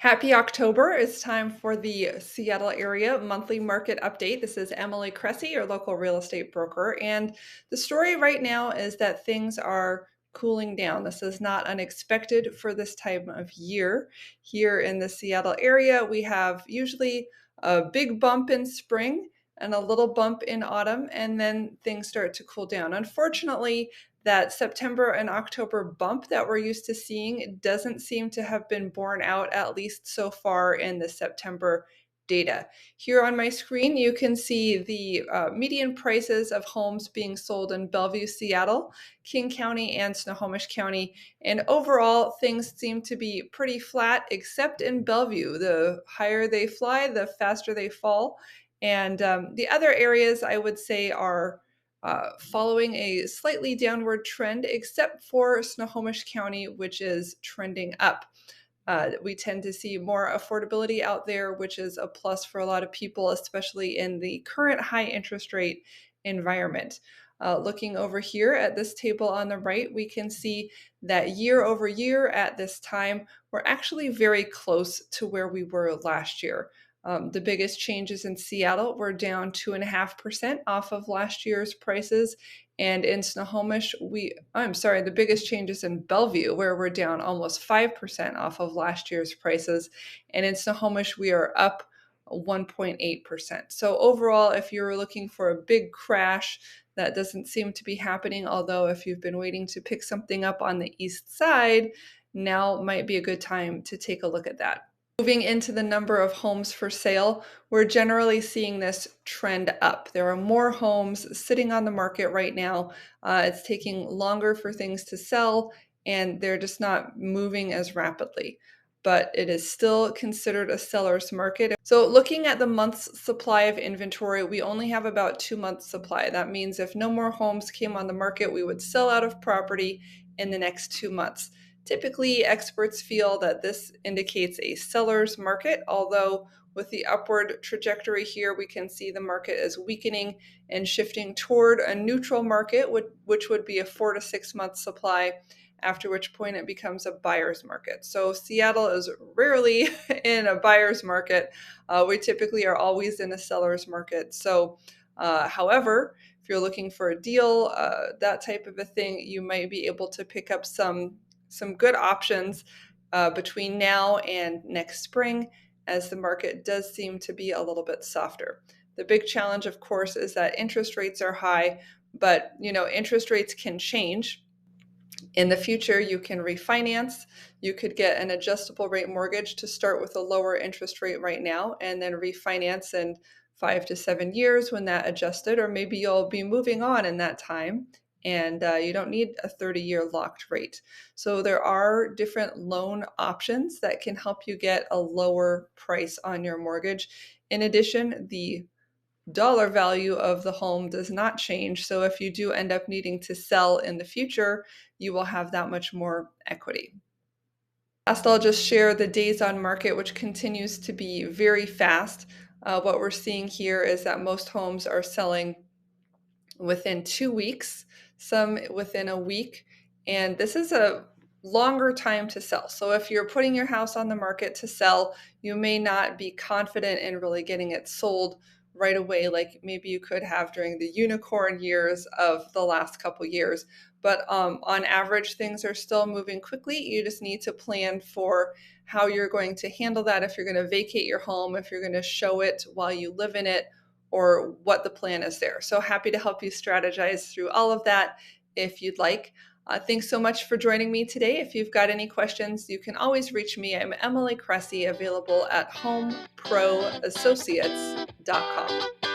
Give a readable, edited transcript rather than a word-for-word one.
Happy October. It's time for the Seattle area monthly market update. This is Emily Cressey, your local real estate broker. And the story right now is that things are cooling down. This is not unexpected for this time of year. Here in the Seattle area, we have usually a big bump in spring and a little bump in autumn, and then things start to cool down. Unfortunately, that September and October bump that we're used to seeing doesn't seem to have been borne out, at least so far in the September data. Here on my screen, you can see the median prices of homes being sold in Bellevue, Seattle, King County, and Snohomish County. And overall, things seem to be pretty flat, except in Bellevue. The higher they fly, the faster they fall. And the other areas I would say are following a slightly downward trend, except for Snohomish County, which is trending up. We tend to see more affordability out there, which is a plus for a lot of people, especially in the current high interest rate environment. Looking over here at this table on the right, we can see that year over year at this time, we're actually very close to where we were last year. The biggest changes in Seattle were down 2.5% off of last year's prices. And in Snohomish, the biggest changes in Bellevue, where we're down almost 5% off of last year's prices. And in Snohomish, we are up 1.8%. So overall, if you're looking for a big crash, that doesn't seem to be happening. Although if you've been waiting to pick something up on the east side, now might be a good time to take a look at that. Moving into the number of homes for sale, we're generally seeing this trend up. There are more homes sitting on the market right now. It's taking longer for things to sell, and they're just not moving as rapidly. But it is still considered a seller's market. So looking at the month's supply of inventory, we only have about 2 months supply. That means if no more homes came on the market, we would sell out of property in the next 2 months. Typically, experts feel that this indicates a seller's market, although with the upward trajectory here, we can see the market is weakening and shifting toward a neutral market, which would be a 4 to 6 month supply, after which point it becomes a buyer's market. So Seattle is rarely in a buyer's market. We typically are always in a seller's market. So, however, if you're looking for a deal, that type of a thing, you might be able to pick up some good options between now and next spring, as the market does seem to be a little bit softer. The big challenge, of course, is that interest rates are high, but interest rates can change. In the future, you can refinance. You could get an adjustable rate mortgage to start with a lower interest rate right now and then refinance in 5 to 7 years when that adjusted, or maybe you'll be moving on in that time and you don't need a 30-year locked rate. So there are different loan options that can help you get a lower price on your mortgage. In addition, the dollar value of the home does not change. So if you do end up needing to sell in the future, you will have that much more equity. Last, I'll just share the days on market, which continues to be very fast. What we're seeing here is that most homes are selling within 2 weeks, some within a week, and this is a longer time to sell. So if you're putting your house on the market to sell, you may not be confident in really getting it sold right away, like maybe you could have during the unicorn years of the last couple years. But on average, things are still moving quickly. You just need to plan for how you're going to handle that, if you're going to vacate your home, if you're going to show it while you live in it, or what the plan is there. So happy to help you strategize through all of that if you'd like. Thanks so much for joining me today. If you've got any questions, you can always reach me. I'm Emily Cressey, available at homeproassociates.com.